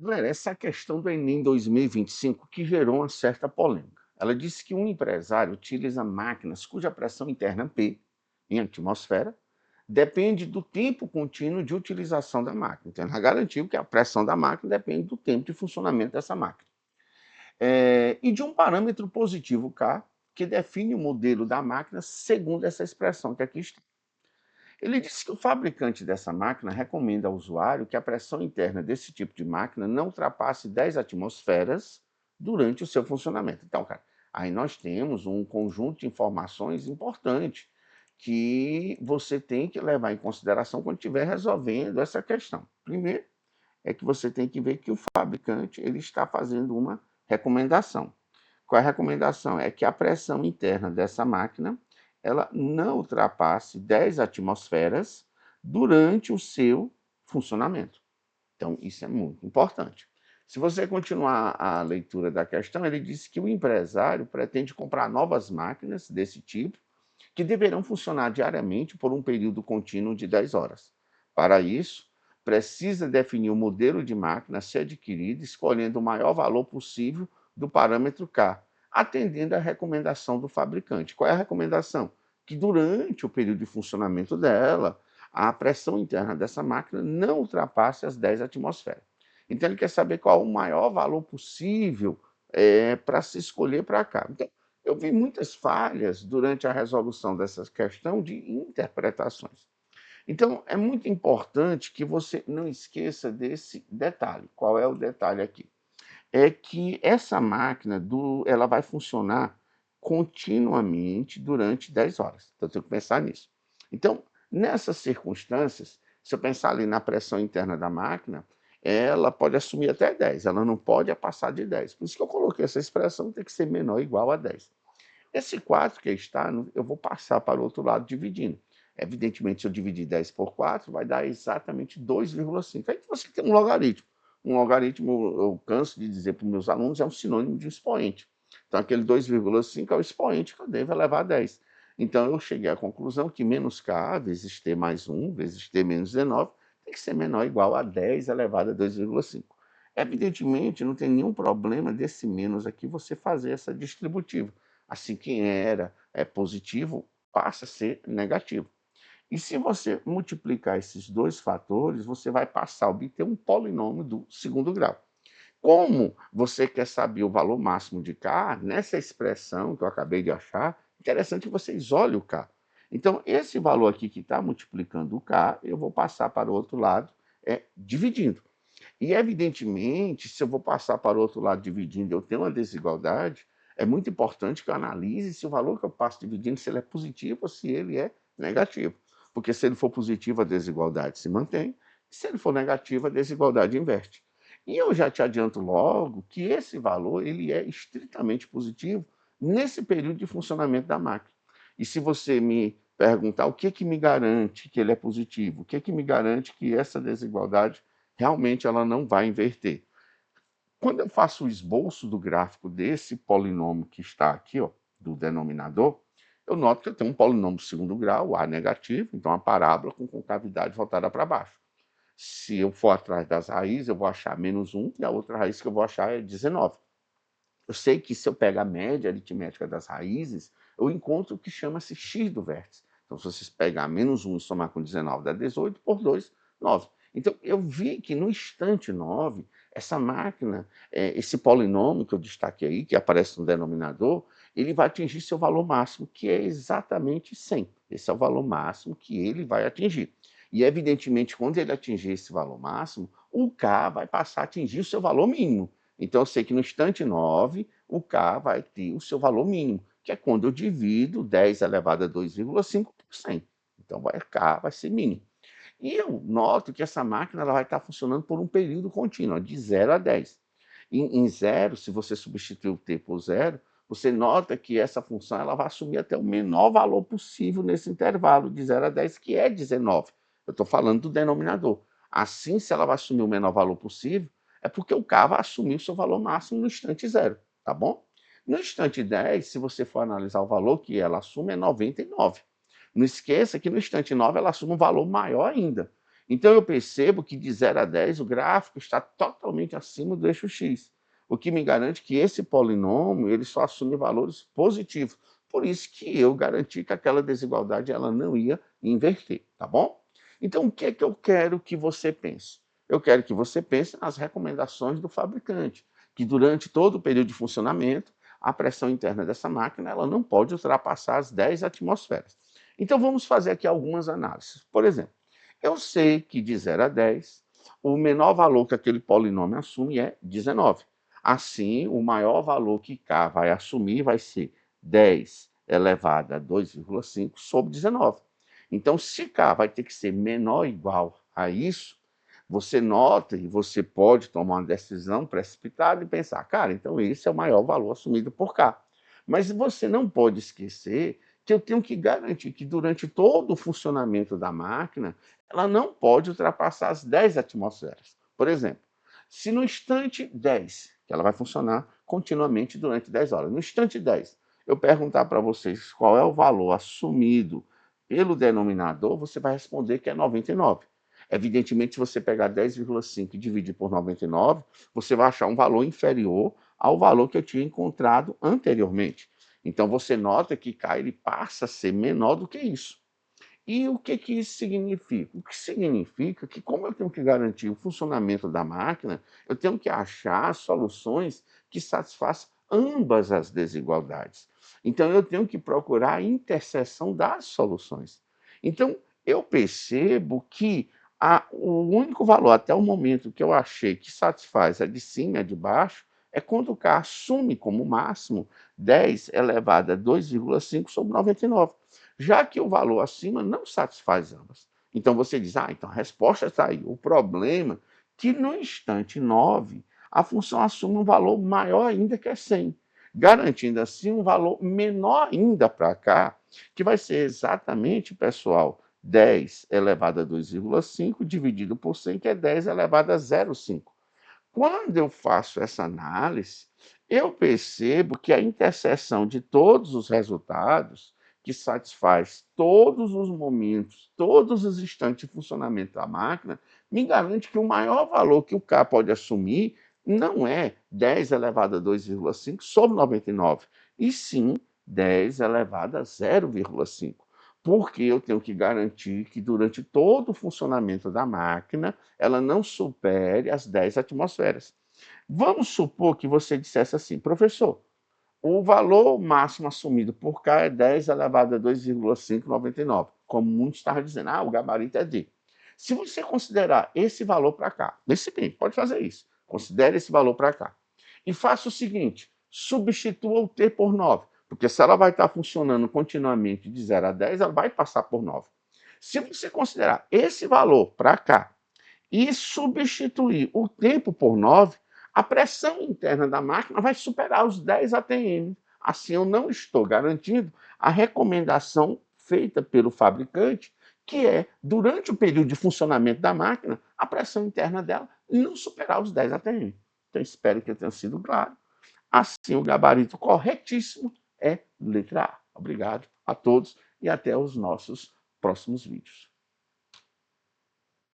Galera, essa questão do Enem 2025 que gerou uma certa polêmica. Ela disse que um empresário utiliza máquinas cuja pressão interna P, em atmosfera, depende do tempo contínuo de utilização da máquina. Então, ela garantiu que a pressão da máquina depende do tempo de funcionamento dessa máquina. E de um parâmetro positivo K, que define o modelo da máquina segundo essa expressão que aqui está. Ele disse que o fabricante dessa máquina recomenda ao usuário que a pressão interna desse tipo de máquina não ultrapasse 10 atmosferas durante o seu funcionamento. Então, cara, aí nós temos um conjunto de informações importante que você tem que levar em consideração quando estiver resolvendo essa questão. Primeiro, é que você tem que ver que o fabricante ele está fazendo uma recomendação. Qual é a recomendação? É que a pressão interna dessa máquina ela não ultrapasse 10 atmosferas durante o seu funcionamento. Então, isso é muito importante. Se você continuar a leitura da questão, ele diz que o empresário pretende comprar novas máquinas desse tipo, que deverão funcionar diariamente por um período contínuo de 10 horas. Para isso, precisa definir o modelo de máquina a ser adquirido, escolhendo o maior valor possível do parâmetro K, atendendo à recomendação do fabricante. Qual é a recomendação? Que durante o período de funcionamento dela, a pressão interna dessa máquina não ultrapasse as 10 atmosferas. Então, ele quer saber qual o maior valor possível para se escolher para cá. Então, eu vi muitas falhas durante a resolução dessa questão de interpretações. Então, é muito importante que você não esqueça desse detalhe. Qual é o detalhe aqui? É que essa máquina ela vai funcionar continuamente durante 10 horas. Então, eu tenho que pensar nisso. Então, nessas circunstâncias, se eu pensar ali na pressão interna da máquina, ela pode assumir até 10, ela não pode passar de 10. Por isso que eu coloquei essa expressão, tem que ser menor ou igual a 10. Esse 4 que está, eu vou passar para o outro lado dividindo. Evidentemente, se eu dividir 10 por 4, vai dar exatamente 2,5. Aí você tem um logaritmo. Um logaritmo, eu canso de dizer para os meus alunos, é um sinônimo de expoente. Então, aquele 2,5 é o expoente que eu devo elevar a 10. Então, eu cheguei à conclusão que menos k vezes t mais 1 vezes t menos 19 tem que ser menor ou igual a 10 elevado a 2,5. Evidentemente, não tem nenhum problema desse menos aqui você fazer essa distributiva. Assim, quem era positivo passa a ser negativo. E se você multiplicar esses dois fatores, você vai passar a obter um polinômio do segundo grau. Como você quer saber o valor máximo de K, nessa expressão que eu acabei de achar, interessante que você isole o K. Então, esse valor aqui que está multiplicando o K, eu vou passar para o outro lado dividindo. E, evidentemente, se eu vou passar para o outro lado dividindo, eu tenho uma desigualdade, é muito importante que eu analise se o valor que eu passo dividindo, se ele é positivo ou se ele é negativo. Porque se ele for positivo, a desigualdade se mantém, e se ele for negativo, a desigualdade inverte. E eu já te adianto logo que esse valor ele é estritamente positivo nesse período de funcionamento da máquina. E se você me perguntar o que me garante que ele é positivo, o que me garante que essa desigualdade realmente ela não vai inverter. Quando eu faço o esboço do gráfico desse polinômio que está aqui, ó, do denominador, eu noto que eu tenho um polinômio de segundo grau, A negativo, então a parábola com concavidade voltada para baixo. Se eu for atrás das raízes, eu vou achar menos 1 e a outra raiz que eu vou achar é 19. Eu sei que se eu pegar a média aritmética das raízes, eu encontro o que chama-se x do vértice. Então, se vocês pegar menos 1 e somar com 19, dá 18, por 2, 9. Então, eu vi que no instante 9, essa máquina, esse polinômio que eu destaquei aí, que aparece no denominador, ele vai atingir seu valor máximo, que é exatamente 100. Esse é o valor máximo que ele vai atingir. E, evidentemente, quando ele atingir esse valor máximo, o K vai passar a atingir o seu valor mínimo. Então, eu sei que no instante 9, o K vai ter o seu valor mínimo, que é quando eu divido 10 elevado a 2,5 por 100. Então, K vai ser mínimo. E eu noto que essa máquina ela vai estar funcionando por um período contínuo, de 0 a 10. Em 0, se você substituir o t por 0, você nota que essa função ela vai assumir até o menor valor possível nesse intervalo de 0 a 10, que é 19. Eu estou falando do denominador. Assim, se ela vai assumir o menor valor possível, é porque o K vai assumir o seu valor máximo no instante 0, tá bom? No instante 10, se você for analisar o valor que ela assume, é 99. Não esqueça que no instante 9 ela assume um valor maior ainda. Então eu percebo que de 0 a 10 o gráfico está totalmente acima do eixo x, o que me garante que esse polinômio ele só assume valores positivos. Por isso que eu garanti que aquela desigualdade ela não ia inverter, tá bom? Então o que é que eu quero que você pense? Eu quero que você pense nas recomendações do fabricante, que durante todo o período de funcionamento, a pressão interna dessa máquina ela não pode ultrapassar as 10 atmosferas. Então vamos fazer aqui algumas análises. Por exemplo, eu sei que de 0 a 10, o menor valor que aquele polinômio assume é 19. Assim, o maior valor que K vai assumir vai ser 10 elevado a 2,5 sobre 19. Então, se K vai ter que ser menor ou igual a isso, você nota e você pode tomar uma decisão precipitada e pensar, cara, então esse é o maior valor assumido por K. Mas você não pode esquecer que eu tenho que garantir que durante todo o funcionamento da máquina, ela não pode ultrapassar as 10 atmosferas. Por exemplo, se no instante 10, que ela vai funcionar continuamente durante 10 horas, no instante 10, eu perguntar para vocês qual é o valor assumido pelo denominador, você vai responder que é 99. Evidentemente, se você pegar 10,5 e dividir por 99, você vai achar um valor inferior ao valor que eu tinha encontrado anteriormente. Então, você nota que K ele passa a ser menor do que isso. E o que, que isso significa? O que significa que, como eu tenho que garantir o funcionamento da máquina, eu tenho que achar soluções que satisfaçam ambas as desigualdades. Então, eu tenho que procurar a interseção das soluções. Então, eu percebo que o único valor até o momento que eu achei que satisfaz a de cima e a de baixo é quando o K assume como máximo 10 elevado a 2,5 sobre 99, já que o valor acima não satisfaz ambas. Então você diz, então a resposta está aí. O problema é que no instante 9, a função assume um valor maior ainda que é 100, garantindo assim um valor menor ainda para cá, que vai ser exatamente, pessoal, 10 elevado a 2,5 dividido por 100, que é 10 elevado a 0,5. Quando eu faço essa análise, eu percebo que a interseção de todos os resultados, que satisfaz todos os momentos, todos os instantes de funcionamento da máquina, me garante que o maior valor que o K pode assumir não é 10 elevado a 2,5 sobre 99, e sim 10 elevado a 0,5. Porque eu tenho que garantir que durante todo o funcionamento da máquina, ela não supere as 10 atmosferas. Vamos supor que você dissesse assim, professor, o valor máximo assumido por K é 10 elevado a 2,599. Como muitos estavam dizendo, o gabarito é D. Se você considerar esse valor para cá, nesse bem, pode fazer isso. Considere esse valor para cá. E faça o seguinte, substitua o T por 9. Porque se ela vai estar funcionando continuamente de 0 a 10, ela vai passar por 9. Se você considerar esse valor para cá e substituir o tempo por 9, a pressão interna da máquina vai superar os 10 atm. Assim, eu não estou garantindo a recomendação feita pelo fabricante, que é, durante o período de funcionamento da máquina, a pressão interna dela não superar os 10 atm. Então, espero que eu tenha sido claro. Assim, o gabarito corretíssimo é letra A. Obrigado a todos e até os nossos próximos vídeos.